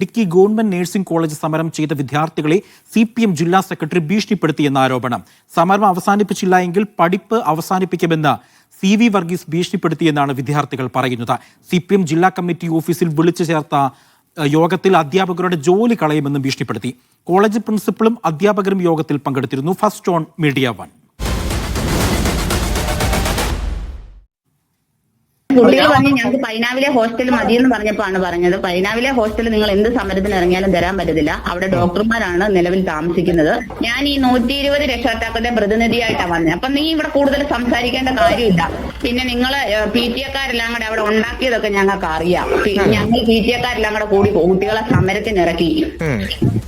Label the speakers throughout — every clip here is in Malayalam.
Speaker 1: ഇടുക്കി ഗവൺമെന്റ് നഴ്സിംഗ് കോളേജ് സമരം ചെയ്ത വിദ്യാർത്ഥികളെ CPM ജില്ലാ സെക്രട്ടറി ഭീഷണിപ്പെടുത്തിയെന്ന ആരോപണം. സമരം അവസാനിപ്പിച്ചില്ല എങ്കിൽ പഠിപ്പ് അവസാനിപ്പിക്കുമെന്ന് CV വർഗീസ് ഭീഷണിപ്പെടുത്തിയെന്നാണ് വിദ്യാർത്ഥികൾ പറയുന്നത്. CPM ജില്ലാ കമ്മിറ്റി ഓഫീസിൽ വിളിച്ചു ചേർത്ത യോഗത്തിൽ അധ്യാപകരുടെ ജോലി കളയുമെന്നും ഭീഷണിപ്പെടുത്തി. കോളേജ് പ്രിൻസിപ്പലും അധ്യാപകരും യോഗത്തിൽ പങ്കെടുത്തിരുന്നു. First on media 1.
Speaker 2: കുട്ടികൾ പറഞ്ഞ് ഞങ്ങൾക്ക് പൈനാവിലെ ഹോസ്റ്റൽ മതിയെന്ന് പറഞ്ഞപ്പോഴാണ് പറഞ്ഞത്, പൈനാവിലെ ഹോസ്റ്റൽ നിങ്ങൾ എന്ത് സമരത്തിന് ഇറങ്ങിയാലും തരാൻ പറ്റത്തില്ല, അവിടെ ഡോക്ടർമാരാണ് നിലവിൽ താമസിക്കുന്നത്. ഞാൻ ഈ 120 രക്ഷകർത്താക്കളുടെ പ്രതിനിധിയായിട്ടാണ് വന്നത്. അപ്പൊ നീ ഇവിടെ കൂടുതൽ സംസാരിക്കേണ്ട കാര്യമില്ല. പിന്നെ നിങ്ങൾ PTA-ക്കാരെല്ലാം കൂടെ അവിടെ ഉണ്ടാക്കിയതൊക്കെ ഞങ്ങൾക്ക് അറിയാം. ഞങ്ങൾ PTA-ക്കാരെല്ലാം കൂടെ കൂടി കുട്ടികളെ സമരത്തിന് ഇറക്കി.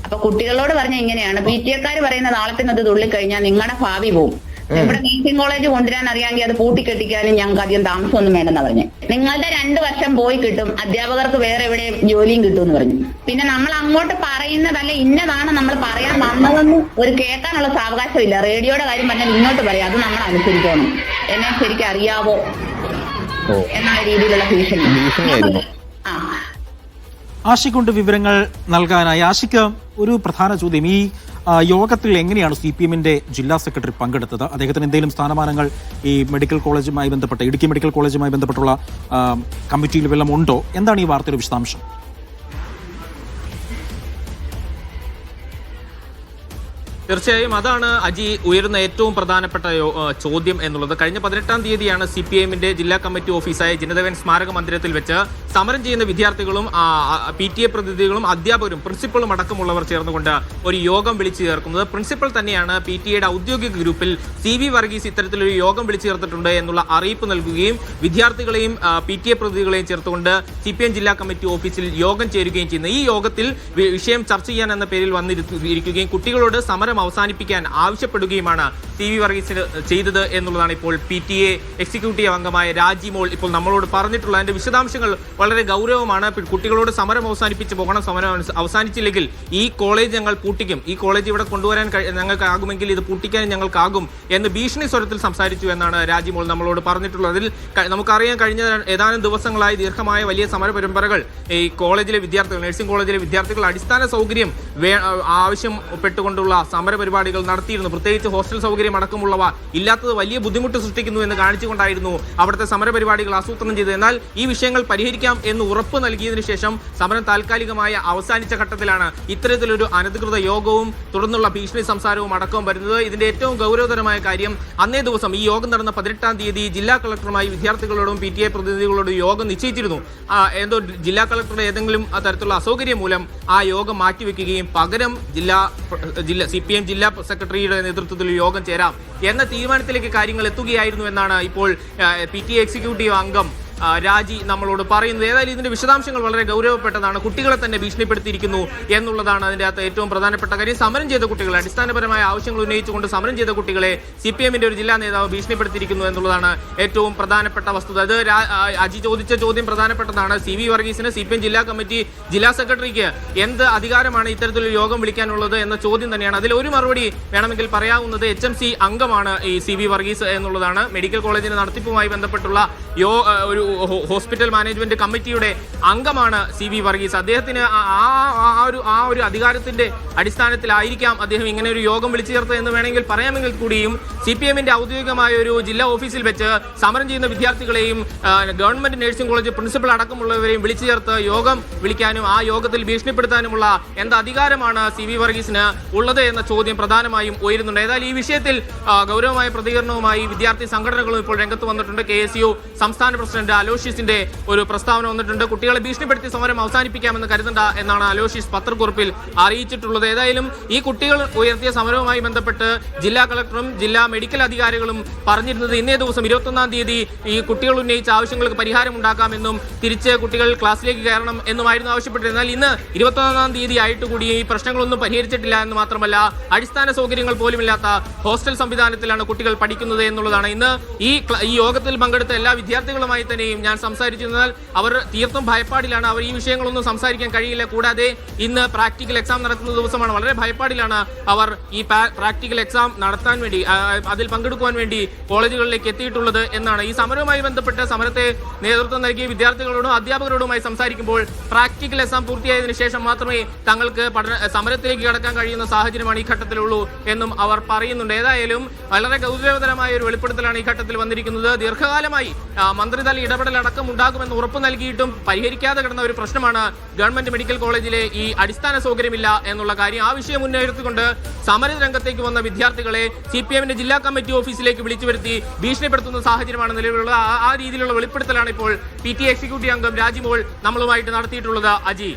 Speaker 2: അപ്പൊ കുട്ടികളോട് പറഞ്ഞ ഇങ്ങനെയാണ്, PTA-ക്കാർ പറയുന്ന നാളത്തിനത് തുള്ളിക്കഴിഞ്ഞാൽ നിങ്ങളുടെ ഭാവി പോകും. ഇവിടെ നഴ്സിംഗ് കോളേജ് കൊണ്ടുവരാൻ അറിയാമെങ്കിൽ അത് പൂട്ടിക്കെട്ടിക്കാനും ഞങ്ങൾക്ക് അധികം താമസമൊന്നും വേണ്ടെന്ന് പറഞ്ഞു. നിങ്ങളുടെ 2 വർഷം പോയി കിട്ടും, അധ്യാപകർക്ക് വേറെ എവിടെ ജോലിയും കിട്ടും എന്ന് പറഞ്ഞു. പിന്നെ നമ്മൾ അങ്ങോട്ട് പറയുന്നതല്ല, ഇന്നതാണ് നമ്മൾ പറയാൻ വന്നതെന്ന് ഒരു കേൾക്കാനുള്ള സാവകാശമില്ല. റേഡിയോയുടെ കാര്യം പറഞ്ഞാൽ ഇങ്ങോട്ട് പറയാം, അത് നമ്മൾ അനുസരിക്കണം. എന്നെ ശരിക്കും അറിയാവോ എന്നുള്ള രീതിയിലുള്ള ഭീഷണി.
Speaker 1: ആഷിക്കൊണ്ട് വിവരങ്ങൾ നൽകാനായി. ആഷിക്ക്, ഒരു പ്രധാന ചോദ്യം, ഈ യോഗത്തിൽ എങ്ങനെയാണ് CPM-ന്റെ ജില്ലാ സെക്രട്ടറി പങ്കെടുത്തത്? അദ്ദേഹത്തിന് എന്തെങ്കിലും സ്ഥാനമാനങ്ങൾ ഈ മെഡിക്കൽ കോളേജുമായി ബന്ധപ്പെട്ട്, ഇടുക്കി മെഡിക്കൽ കോളേജുമായി ബന്ധപ്പെട്ടുള്ള കമ്മിറ്റിയിൽ വല്ലതും ഉണ്ടോ? എന്താണ് ഈ വാർത്തയുടെ വിശദാംശം?
Speaker 3: തീർച്ചയായും അതാണ് അജി ഉയരുന്ന ഏറ്റവും പ്രധാനപ്പെട്ട ചോദ്യം എന്നുള്ളത്. കഴിഞ്ഞ 18-ാം തീയതിയാണ് CPM-ന്റെ ജില്ലാ കമ്മിറ്റി ഓഫീസായ ജനദേവൻ സ്മാരക മന്ദിരത്തിൽ വെച്ച് സമരം ചെയ്യുന്ന വിദ്യാർത്ഥികളും PTA പ്രതിനിധികളും അധ്യാപകരും പ്രിൻസിപ്പളും അടക്കമുള്ളവർ ചേർന്നുകൊണ്ട് ഒരു യോഗം വിളിച്ചു ചേർക്കുന്നത്. പ്രിൻസിപ്പൽ തന്നെയാണ് PTA-യുടെ ഔദ്യോഗിക ഗ്രൂപ്പിൽ CV വർഗീസ് ഇത്തരത്തിലൊരു യോഗം വിളിച്ചു ചേർത്തിട്ടുണ്ട് എന്നുള്ള അറിയിപ്പ് നൽകുകയും വിദ്യാർത്ഥികളെയും PTA പ്രതിനിധികളെയും ചേർത്തുകൊണ്ട് CPM ജില്ലാ കമ്മിറ്റി ഓഫീസിൽ യോഗം ചേരുകയും ചെയ്യുന്നത്. ഈ യോഗത്തിൽ വിഷയം ചർച്ച ചെയ്യാൻ എന്ന പേരിൽ വന്നിരിക്കുകയും കുട്ടികളോട് സമരം അവസാനിപ്പിക്കാൻ ആവശ്യപ്പെടുകയുമാണ് CV വർഗീസിന് ചെയ്തത് എന്നുള്ളതാണ് ഇപ്പോൾ PTA എക്സിക്യൂട്ടീവ് അംഗമായ രാജി മോൾ ഇപ്പോൾ നമ്മളോട് പറഞ്ഞിട്ടുള്ള. അതിന്റെ വിശദാംശങ്ങൾ വളരെ ഗൗരവമാണ്. കുട്ടികളോട് സമരം അവസാനിപ്പിച്ച് പോകണം, സമരം അവസാനിച്ചില്ലെങ്കിൽ ഈ കോളേജ് ഞങ്ങൾ പൂട്ടിക്കും, ഈ കോളേജ് ഇവിടെ കൊണ്ടുവരാൻ ഞങ്ങൾക്കാകുമെങ്കിൽ ഇത് പൂട്ടിക്കാൻ ഞങ്ങൾക്കാകും എന്ന് ഭീഷണി സ്വരത്തിൽ സംസാരിച്ചു എന്നാണ് രാജി മോൾ നമ്മളോട് പറഞ്ഞിട്ടുള്ളത്. അതിൽ നമുക്കറിയാം, കഴിഞ്ഞ ഏതാനും ദിവസങ്ങളായി ദീർഘമായ വലിയ സമര പരമ്പരകൾ ഈ കോളേജിലെ വിദ്യാർത്ഥികൾ, നഴ്സിംഗ് കോളേജിലെ വിദ്യാർത്ഥികൾ അടിസ്ഥാന സൗകര്യം ആവശ്യപ്പെട്ടുകൊണ്ടുള്ള സമര പരിപാടികൾ നടത്തിയിരുന്നു. പ്രത്യേകിച്ച് ഹോസ്റ്റൽ സൗകര്യം അടക്കമുള്ളവ ഇല്ലാത്തത് വലിയ ബുദ്ധിമുട്ട് സൃഷ്ടിക്കുന്നു എന്ന് കാണിച്ചുകൊണ്ടായിരുന്നു അവിടുത്തെ സമര പരിപാടികൾ ആസൂത്രണം ചെയ്തത്. എന്നാൽ ഈ വിഷയങ്ങൾ പരിഹരിക്കാം എന്ന് ഉറപ്പ് നൽകിയതിനു ശേഷം സമരം താൽക്കാലികമായ അവസാനിച്ച ഘട്ടത്തിലാണ് ഇത്തരത്തിലൊരു അനധികൃത യോഗവും തുടർന്നുള്ള ഭീഷണി സംസാരവും അടക്കവും വരുന്നത്. ഇതിന്റെ ഏറ്റവും ഗൗരവതരമായ കാര്യം, അന്നേ ദിവസം ഈ യോഗം നടന്ന 18-ാം തീയതി ജില്ലാ കളക്ടറുമായി വിദ്യാർത്ഥികളോടും PTA പ്രതിനിധികളോടും യോഗം നിശ്ചയിച്ചിരുന്നു. എന്തോ ജില്ലാ കളക്ടറുടെ ഏതെങ്കിലും തരത്തിലുള്ള അസൗകര്യം മൂലം ആ യോഗം മാറ്റിവെക്കുകയും പകരം CPM ജില്ലാ സെക്രട്ടറിയുടെ നേതൃത്വത്തിൽ യോഗം ചേരാം എന്ന തീരുമാനത്തിലേക്ക് കാര്യങ്ങൾ എത്തുകയായിരുന്നു എന്നാണ് ഇപ്പോൾ PTA എക്സിക്യൂട്ടീവ് അംഗം രാജി നമ്മളോട് പറയുന്നത്. ഏതായാലും ഇതിന്റെ വിശദാംശങ്ങൾ വളരെ ഗൗരവപ്പെട്ടതാണ്. കുട്ടികളെ തന്നെ ഭീഷണിപ്പെടുത്തിയിരിക്കുന്നു എന്നുള്ളതാണ് അതിന്റെ അകത്ത് ഏറ്റവും പ്രധാനപ്പെട്ട കാര്യം. സമരം ചെയ്ത കുട്ടികളെ, അടിസ്ഥാനപരമായ ആവശ്യങ്ങൾ ഉന്നയിച്ചുകൊണ്ട് സമരം ചെയ്ത കുട്ടികളെ CPM-ന്റെ ഒരു ജില്ലാ നേതാവ് ഭീഷണിപ്പെടുത്തിയിരിക്കുന്നു എന്നുള്ളതാണ് ഏറ്റവും പ്രധാനപ്പെട്ട വസ്തുത. അത് അജി ചോദിച്ച ചോദ്യം പ്രധാനപ്പെട്ടതാണ്. CV വർഗീസിന് CPM ജില്ലാ കമ്മിറ്റി ജില്ലാ സെക്രട്ടറിക്ക് എന്ത് അധികാരമാണ് ഇത്തരത്തിലൊരു യോഗം വിളിക്കാനുള്ളത് എന്ന ചോദ്യം തന്നെയാണ്. അതിൽ ഒരു മറുപടി വേണമെങ്കിൽ പറയാവുന്നത് HMC അംഗമാണ് ഈ CV വർഗീസ് എന്നുള്ളതാണ്. മെഡിക്കൽ കോളേജിന്റെ നടത്തിപ്പുമായി ബന്ധപ്പെട്ടുള്ള ഒരു ഹോസ്പിറ്റൽ മാനേജ്മെന്റ് കമ്മിറ്റിയുടെ അംഗമാണ് CV വർഗീസ്. അദ്ദേഹത്തിന് ആ ഒരു അധികാരത്തിന്റെ അടിസ്ഥാനത്തിലായിരിക്കാം അദ്ദേഹം ഇങ്ങനെ ഒരു യോഗം വിളിച്ചു ചേർത്തത് എന്ന് വേണമെങ്കിൽ പറയാമെങ്കിൽ കൂടിയും CPM-ന്റെ ഔദ്യോഗികമായ ഒരു ജില്ലാ ഓഫീസിൽ വെച്ച് സമരം ചെയ്യുന്ന വിദ്യാർത്ഥികളെയും ഗവൺമെന്റ് നഴ്സിംഗ് കോളേജ് പ്രിൻസിപ്പൽ അടക്കമുള്ളവരെയും വിളിച്ചു ചേർത്ത് യോഗം വിളിക്കാനും ആ യോഗത്തിൽ ഭീഷണിപ്പെടുത്താനുമുള്ള എന്ത് അധികാരമാണ് CV വർഗീസിന് ഉള്ളത് എന്ന ചോദ്യം പ്രധാനമായും ഉയരുന്നുണ്ട്. ഏതായാലും ഈ വിഷയത്തിൽ ഗൗരവമായ പ്രതികരണവുമായി വിദ്യാർത്ഥി സംഘടനകളും ഇപ്പോൾ രംഗത്ത് വന്നിട്ടുണ്ട്. KSU സംസ്ഥാന പ്രസിഡന്റ് അലോഷ്യസിന്റെ ഒരു പ്രസ്താവന വന്നിട്ടുണ്ട്. കുട്ടികളെ ഭീഷണിപ്പെടുത്തി സമരം അവസാനിപ്പിക്കാമെന്ന് കരുതണ്ട എന്നാണ് അലോഷ്യസ് പത്രക്കുറിപ്പിൽ അറിയിച്ചിട്ടുള്ളത്. ഏതായാലും ഈ കുട്ടികൾ ഉയർത്തിയ സമരവുമായി ബന്ധപ്പെട്ട് ജില്ലാ കളക്ടറും ജില്ലാ മെഡിക്കൽ അധികാരികളും പറഞ്ഞിരുന്നത് ഇന്നേ ദിവസം 21-ാം തീയതി ഈ കുട്ടികൾ ഉന്നയിച്ച ആവശ്യങ്ങൾക്ക് പരിഹാരം ഉണ്ടാക്കാമെന്നും തിരിച്ച് കുട്ടികൾ ക്ലാസ്സിലേക്ക് കയറണം എന്നുമായിരുന്നു ആവശ്യപ്പെട്ടത്. എന്നാൽ ഇന്ന് 21-ാം തീയതി ആയിട്ട് കൂടി ഈ പ്രശ്നങ്ങളൊന്നും പരിഹരിച്ചിട്ടില്ല എന്ന് മാത്രമല്ല, അടിസ്ഥാന സൗകര്യങ്ങൾ പോലുമില്ലാത്ത ഹോസ്റ്റൽ സംവിധാനത്തിലാണ് കുട്ടികൾ പഠിക്കുന്നത് എന്നുള്ളതാണ്. ഇന്ന് ഈ യോഗത്തിൽ പങ്കെടുത്ത എല്ലാ വിദ്യാർത്ഥികളുമായി തന്നെ മുഴുവനെയും ഞാൻ സംസാരിച്ചിരുന്നാൽ അവർ തീർത്തും ഭയപ്പാടിലാണ്. അവർ ഈ വിഷയങ്ങളൊന്നും സംസാരിക്കാൻ കഴിയില്ല. കൂടാതെ ഇന്ന് പ്രാക്ടിക്കൽ എക്സാം നടക്കുന്ന ദിവസമാണ്. വളരെ ഭയപ്പാടിലാണ് അവർ ഈ പ്രാക്ടിക്കൽ എക്സാം നടത്താൻ വേണ്ടി അതിൽ പങ്കെടുക്കുവാൻ വേണ്ടി കോളേജുകളിലേക്ക് എത്തിയിട്ടുള്ളത് എന്നാണ്. ഈ സമരവുമായി ബന്ധപ്പെട്ട് സമരത്തെ നേതൃത്വം നൽകിയ വിദ്യാർത്ഥികളോടും അധ്യാപകരോടുമായി സംസാരിക്കുമ്പോൾ പ്രാക്ടിക്കൽ എക്സാം പൂർത്തിയായതിനു ശേഷം മാത്രമേ തങ്ങൾക്ക് സമരത്തിലേക്ക് കടക്കാൻ കഴിയുന്ന സാഹചര്യമാണ് ഈ ഘട്ടത്തിലുള്ളൂ എന്നും അവർ പറയുന്നുണ്ട്. ഏതായാലും വളരെ ഗൗരവതരമായ ഒരു വെളിപ്പെടുത്തലാണ് ഈ ഘട്ടത്തിൽ വന്നിരിക്കുന്നത്. ദീർഘകാലമായി മന്ത്രിതല ഇടപെടൽ അടക്കം ഉണ്ടാകുമെന്ന് ഉറപ്പ് നൽകിയിട്ടും പരിഹരിക്കാതെ കിടന്ന ഒരു പ്രശ്നമാണ് ഗവൺമെന്റ് മെഡിക്കൽ കോളേജിലെ ഈ അടിസ്ഥാന സൗകര്യമില്ല എന്നുള്ള കാര്യം. ആ വിഷയം മുൻനിർത്തിക്കൊണ്ട് സമര രംഗത്തേക്ക് വന്ന വിദ്യാർത്ഥികളെ CPM-ന്റെ ജില്ലാ കമ്മിറ്റി ഓഫീസിലേക്ക് വിളിച്ചു വരുത്തി ഭീഷണിപ്പെടുത്തുന്ന സാഹചര്യമാണ് നിലവിലുള്ളത്. ആ രീതിയിലുള്ള വെളിപ്പെടുത്തലാണ് ഇപ്പോൾ PTA എക്സിക്യൂട്ടീവ് അംഗം രാജിമോൾ നമ്മളുമായിട്ട് നടത്തിയിട്ടുള്ളത്. അജി.